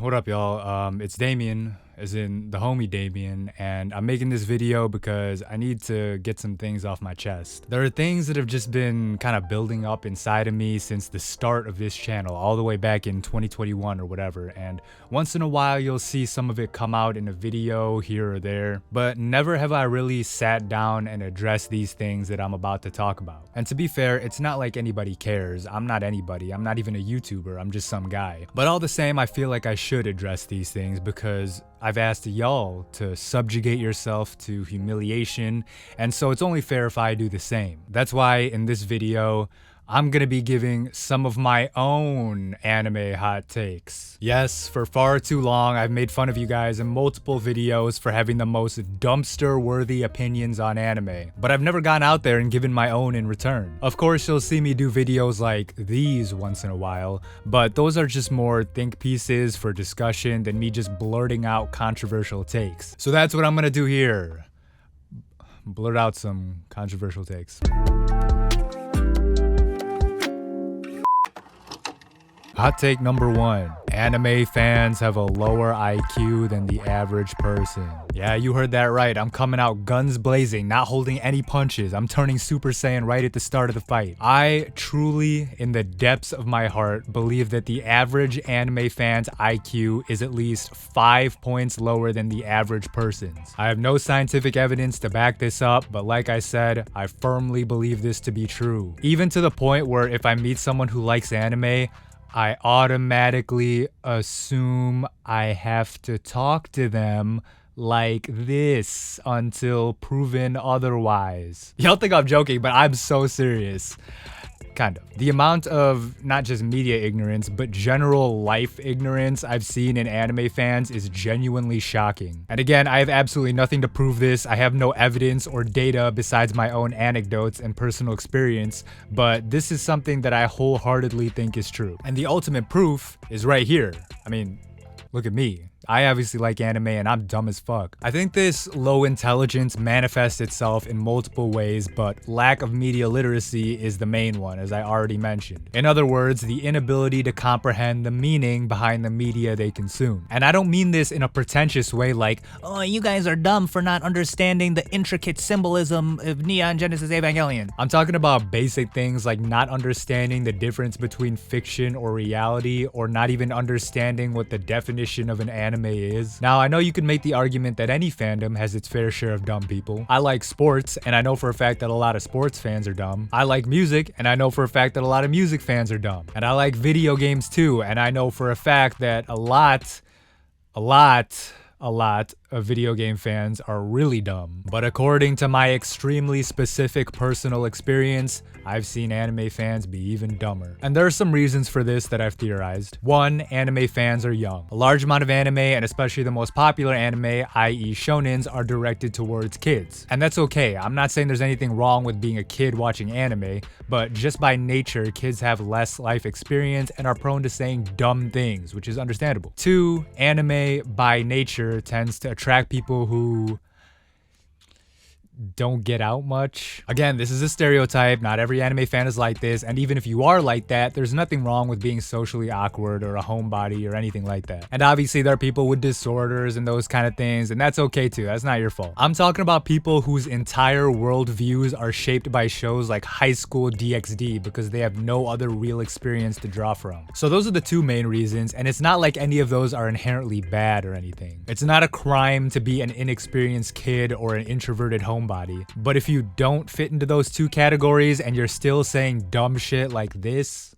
What up, y'all? It's Damian, as in the homie Damian, and I'm making this video because I need to get some things off my chest. There are things that have just been kind of building up inside of me since the start of this channel, all the way back in 2021 or whatever, and once in a while you'll see some of it come out in a video here or there, but never have I really sat down and addressed these things that I'm about to talk about. And to be fair, it's not like anybody cares. I'm not anybody. I'm not even a YouTuber. I'm just some guy. But all the same, I feel like I should address these things because I've asked y'all to subjugate yourself to humiliation, and so it's only fair if I do the same. That's why in this video, I'm gonna be giving some of my own anime hot takes. Yes, for far too long, I've made fun of you guys in multiple videos for having the most dumpster-worthy opinions on anime, but I've never gone out there and given my own in return. Of course, you'll see me do videos like these once in a while, but those are just more think pieces for discussion than me just blurting out controversial takes. So that's what I'm gonna do here. Blurt out some controversial takes. Hot take number 1. Anime fans have a lower IQ than the average person. Yeah, you heard that right. I'm coming out guns blazing, not holding any punches. I'm turning Super Saiyan right at the start of the fight. I truly, in the depths of my heart, believe that the average anime fan's IQ is at least 5 points lower than the average person's. I have no scientific evidence to back this up, but like I said, I firmly believe this to be true. Even to the point where if I meet someone who likes anime, I automatically assume I have to talk to them like this until proven otherwise. Y'all think I'm joking, but I'm so serious. Kind of. The amount of not just media ignorance, but general life ignorance I've seen in anime fans is genuinely shocking. And again, I have absolutely nothing to prove this. I have no evidence or data besides my own anecdotes and personal experience, but this is something that I wholeheartedly think is true. And the ultimate proof is right here. I mean, look at me. I obviously like anime and I'm dumb as fuck. I think this low intelligence manifests itself in multiple ways, but lack of media literacy is the main one, as I already mentioned. In other words, the inability to comprehend the meaning behind the media they consume. And I don't mean this in a pretentious way like, oh, you guys are dumb for not understanding the intricate symbolism of Neon Genesis Evangelion. I'm talking about basic things like not understanding the difference between fiction or reality, or not even understanding what the definition of an anime is. Now, I know you can make the argument that any fandom has its fair share of dumb people. I like sports, and I know for a fact that a lot of sports fans are dumb. I like music, and I know for a fact that a lot of music fans are dumb. And I like video games too, and I know for a fact that a lot of video game fans are really dumb. But according to my extremely specific personal experience, I've seen anime fans be even dumber. And there are some reasons for this that I've theorized. 1, anime fans are young. A large amount of anime, and especially the most popular anime, i.e. shonens, are directed towards kids. And that's okay. I'm not saying there's anything wrong with being a kid watching anime, but just by nature, kids have less life experience and are prone to saying dumb things, which is understandable. 2, anime by nature tends to attract people who don't get out much. Again, this is a stereotype. Not every anime fan is like this, and even if you are like that, there's nothing wrong with being socially awkward or a homebody or anything like that. And obviously there are people with disorders and those kind of things, and that's okay too. That's not your fault. I'm talking about people whose entire worldviews are shaped by shows like High School DxD because they have no other real experience to draw from. So those are the 2 main reasons, and it's not like any of those are inherently bad or anything. It's not a crime to be an inexperienced kid or an introverted homebody. But if you don't fit into those 2 categories and you're still saying dumb shit like this,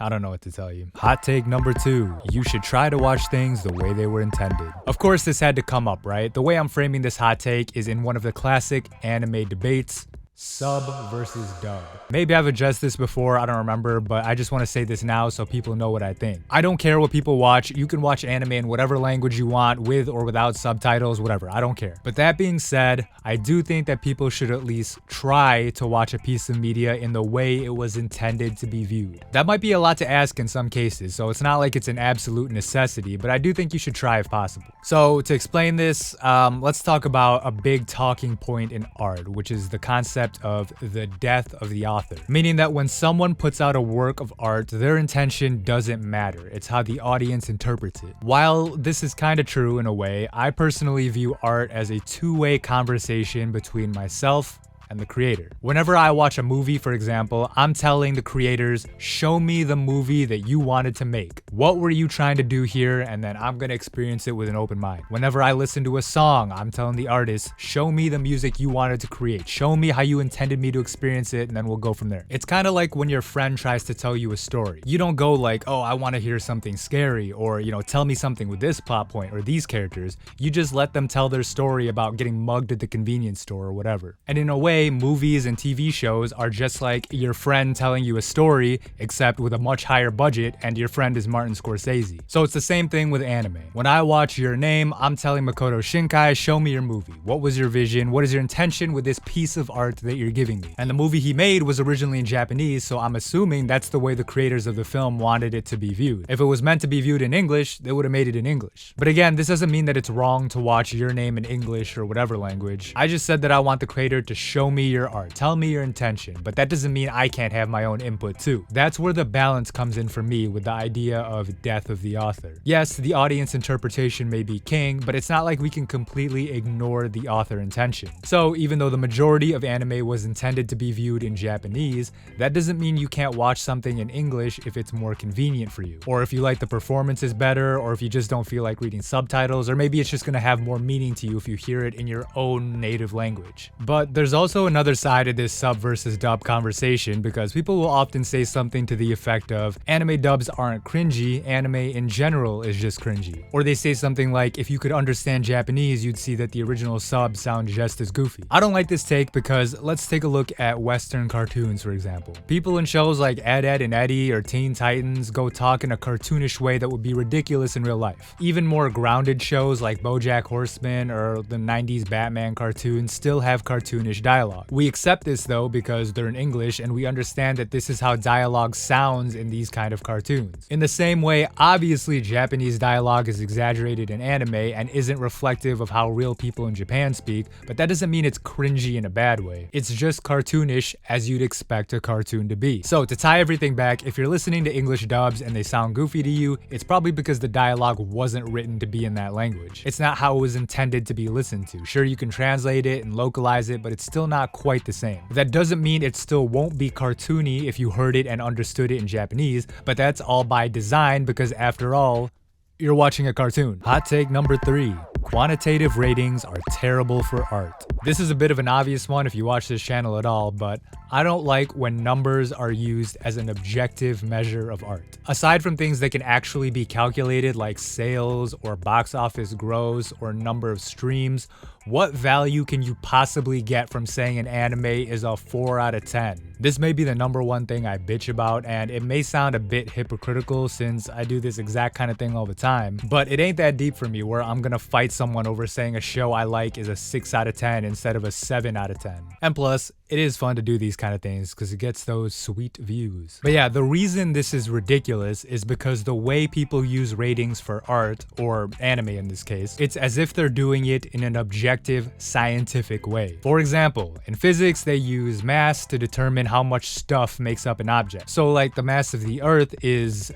I don't know what to tell you. Hot take number 2. You should try to watch things the way they were intended. Of course, this had to come up, right? The way I'm framing this hot take is in one of the classic anime debates, sub versus dub. Maybe I've addressed this before, I don't remember, but I just want to say this now so people know what I think. I don't care what people watch. You can watch anime in whatever language you want, with or without subtitles, whatever. I don't care. But that being said, I do think that people should at least try to watch a piece of media in the way it was intended to be viewed. That might be a lot to ask in some cases, so it's not like it's an absolute necessity, but I do think you should try if possible. So to explain this, let's talk about a big talking point in art, which is the concept concept of the death of the author, meaning that when someone puts out a work of art, their intention doesn't matter. It's how the audience interprets it. While this is kind of true in a way, I personally view art as a two-way conversation between myself and the creator. Whenever I watch a movie, for example, I'm telling the creators, show me the movie that you wanted to make. What were you trying to do here? And then I'm gonna experience it with an open mind. Whenever I listen to a song, I'm telling the artist, show me the music you wanted to create. Show me how you intended me to experience it, and then we'll go from there. It's kind of like when your friend tries to tell you a story. You don't go like, oh, I want to hear something scary, or, tell me something with this plot point or these characters. You just let them tell their story about getting mugged at the convenience store or whatever. And in a way, movies and TV shows are just like your friend telling you a story, except with a much higher budget, and your friend is Martin Scorsese. So it's the same thing with anime. When I watch Your Name, I'm telling Makoto Shinkai, show me your movie. What was your vision? What is your intention with this piece of art that you're giving me? And the movie he made was originally in Japanese, so I'm assuming that's the way the creators of the film wanted it to be viewed. If it was meant to be viewed in English, they would have made it in English. But again, this doesn't mean that it's wrong to watch Your Name in English or whatever language. I just said that I want the creator to show me your art, tell me your intention, but that doesn't mean I can't have my own input too. That's where the balance comes in for me with the idea of death of the author. Yes, the audience interpretation may be king, but it's not like we can completely ignore the author intention. So even though the majority of anime was intended to be viewed in Japanese, that doesn't mean you can't watch something in English if it's more convenient for you, or if you like the performances better, or if you just don't feel like reading subtitles, or maybe it's just gonna have more meaning to you if you hear it in your own native language. But there's also another side of this sub versus dub conversation, because people will often say something to the effect of, anime dubs aren't cringy, anime in general is just cringy. Or they say something like, if you could understand Japanese, you'd see that the original subs sound just as goofy. I don't like this take because let's take a look at Western cartoons, for example. People in shows like Ed, Edd and Eddy or Teen Titans go talk in a cartoonish way that would be ridiculous in real life. Even more grounded shows like BoJack Horseman or the 90s Batman cartoons still have cartoonish dialogue. We accept this though because they're in English and we understand that this is how dialogue sounds in these kind of cartoons. In the same way, obviously Japanese dialogue is exaggerated in anime and isn't reflective of how real people in Japan speak, but that doesn't mean it's cringy in a bad way. It's just cartoonish as you'd expect a cartoon to be. So to tie everything back, if you're listening to English dubs and they sound goofy to you, it's probably because the dialogue wasn't written to be in that language. It's not how it was intended to be listened to. Sure, you can translate it and localize it, but it's still not quite the same. That doesn't mean it still won't be cartoony if you heard it and understood it in Japanese, but that's all by design because after all, you're watching a cartoon. Hot take number 3. Quantitative ratings are terrible for art. This is a bit of an obvious one if you watch this channel at all, but I don't like when numbers are used as an objective measure of art. Aside from things that can actually be calculated like sales or box office gross or number of streams, what value can you possibly get from saying an anime is a 4 out of 10? This may be the number one thing I bitch about, and it may sound a bit hypocritical since I do this exact kind of thing all the time, but it ain't that deep for me where I'm gonna fight someone over saying a show I like is a 6 out of 10 instead of a 7 out of 10. And plus, it is fun to do these kind of things because it gets those sweet views. But yeah, the reason this is ridiculous is because the way people use ratings for art, or anime in this case, it's as if they're doing it in an objective, scientific way. For example, in physics, they use mass to determine how much stuff makes up an object. So like the mass of the Earth is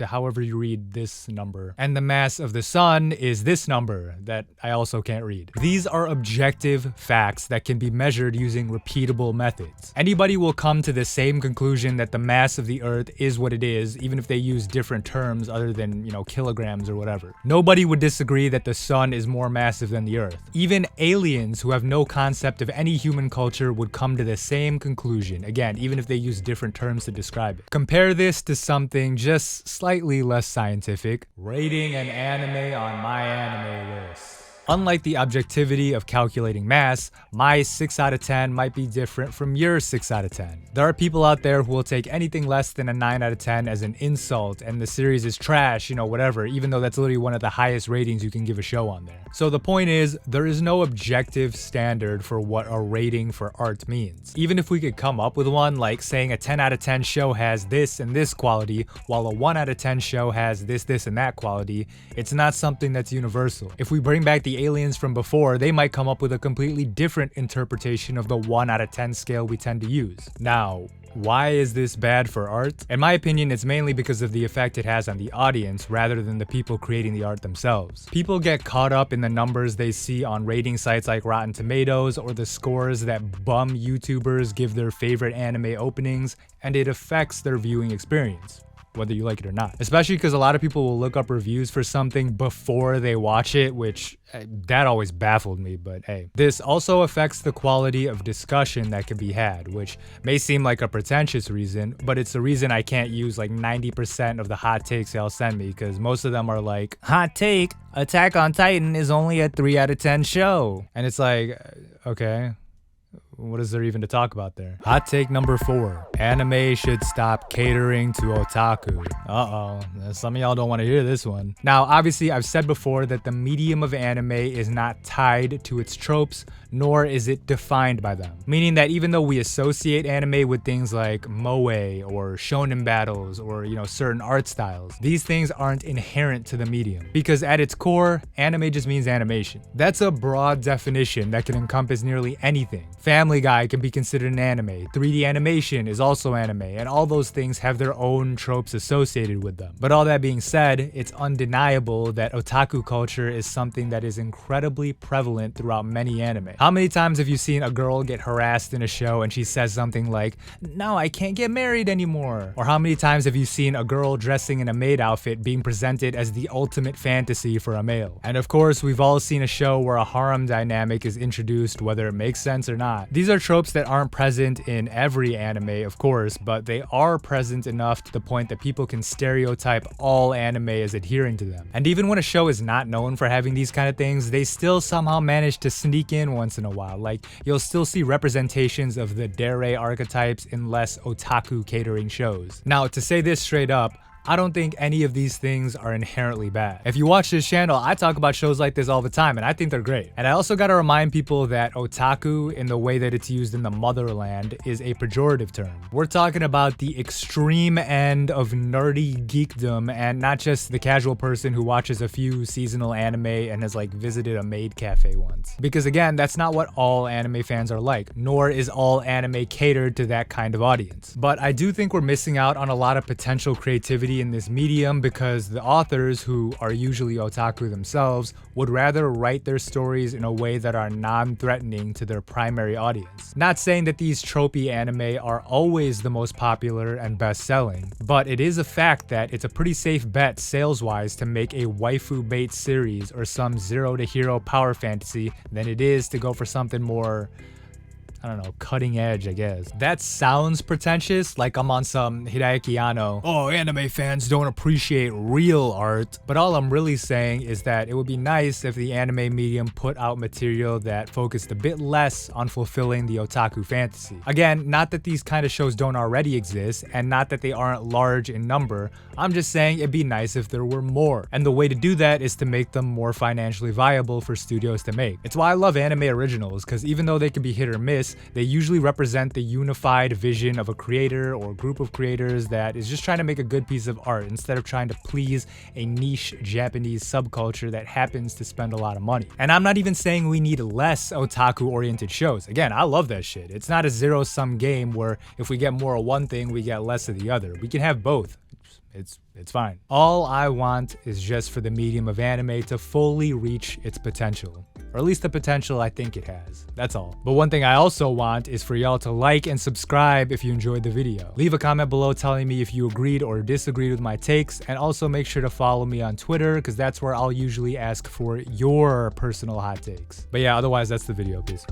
however you read this number, and the mass of the sun is this number that I also can't read. These are objective facts that can be measured using repeatable methods. Anybody will come to the same conclusion that the mass of the Earth is what it is, even if they use different terms other than, kilograms or whatever. Nobody would disagree that the sun is more massive than the Earth. Even aliens who have no concept of any human culture would come to the same conclusion, again, even if they use different terms to describe it. Compare this to something just slightly less scientific, rating an anime on my anime list. Unlike the objectivity of calculating mass, my 6 out of 10 might be different from your 6 out of 10. There are people out there who will take anything less than a 9 out of 10 as an insult and the series is trash, whatever, even though that's literally one of the highest ratings you can give a show on there. So the point is, there is no objective standard for what a rating for art means. Even if we could come up with one, like saying a 10 out of 10 show has this and this quality, while a 1 out of 10 show has this and that quality, it's not something that's universal. If we bring back the the aliens from before, they might come up with a completely different interpretation of the 1 out of 10 scale we tend to use. Now, why is this bad for art? In my opinion, it's mainly because of the effect it has on the audience rather than the people creating the art themselves. People get caught up in the numbers they see on rating sites like Rotten Tomatoes or the scores that bum YouTubers give their favorite anime openings, and it affects their viewing experience, whether you like it or not. Especially because a lot of people will look up reviews for something before they watch it, which that always baffled me, but hey. This also affects the quality of discussion that can be had, which may seem like a pretentious reason, but it's the reason I can't use like 90% of the hot takes y'all send me, because most of them are like, hot take, Attack on Titan is only a 3 out of 10 show. And it's like, okay. What is there even to talk about there? Hot take number 4. Anime should stop catering to otaku. Uh-oh. Some of y'all don't want to hear this one. Now, obviously, I've said before that the medium of anime is not tied to its tropes, nor is it defined by them. Meaning that even though we associate anime with things like moe or shonen battles or, certain art styles, these things aren't inherent to the medium. Because at its core, anime just means animation. That's a broad definition that can encompass nearly anything. Family Guy can be considered an anime, 3D animation is also anime, and all those things have their own tropes associated with them. But all that being said, it's undeniable that otaku culture is something that is incredibly prevalent throughout many anime. How many times have you seen a girl get harassed in a show and she says something like, "No, I can't get married anymore"? Or how many times have you seen a girl dressing in a maid outfit being presented as the ultimate fantasy for a male? And of course, we've all seen a show where a harem dynamic is introduced, whether it makes sense or not. These are tropes that aren't present in every anime, of course, but they are present enough to the point that people can stereotype all anime as adhering to them. And even when a show is not known for having these kind of things, they still somehow manage to sneak in once in a while. Like, you'll still see representations of the dere archetypes in less otaku catering shows. Now, to say this straight up, I don't think any of these things are inherently bad. If you watch this channel, I talk about shows like this all the time, and I think they're great. And I also gotta remind people that otaku, in the way that it's used in the motherland, is a pejorative term. We're talking about the extreme end of nerdy geekdom, and not just the casual person who watches a few seasonal anime and has like visited a maid cafe once. Because again, that's not what all anime fans are like, nor is all anime catered to that kind of audience. But I do think we're missing out on a lot of potential creativity in this medium because the authors, who are usually otaku themselves, would rather write their stories in a way that are non-threatening to their primary audience. Not saying that these tropey anime are always the most popular and best-selling, but it is a fact that it's a pretty safe bet sales-wise to make a waifu bait series or some zero-to-hero power fantasy than it is to go for something more, I don't know, cutting edge, I guess. That sounds pretentious, like I'm on some Hideaki Anno, oh, anime fans don't appreciate real art, but all I'm really saying is that it would be nice if the anime medium put out material that focused a bit less on fulfilling the otaku fantasy. Again, not that these kind of shows don't already exist, and not that they aren't large in number, I'm just saying it'd be nice if there were more. And the way to do that is to make them more financially viable for studios to make. It's why I love anime originals, because even though they can be hit or miss, they usually represent the unified vision of a creator or group of creators that is just trying to make a good piece of art instead of trying to please a niche Japanese subculture that happens to spend a lot of money. And I'm not even saying we need less otaku-oriented shows. Again, I love that shit. It's not a zero-sum game where if we get more of one thing, we get less of the other. We can have both. It's fine. All I want is just for the medium of anime to fully reach its potential. Or at least the potential I think it has. That's all. But one thing I also want is for y'all to like and subscribe if you enjoyed the video. Leave a comment below telling me if you agreed or disagreed with my takes, and also make sure to follow me on Twitter, because that's where I'll usually ask for your personal hot takes. But yeah, otherwise that's the video. Peace.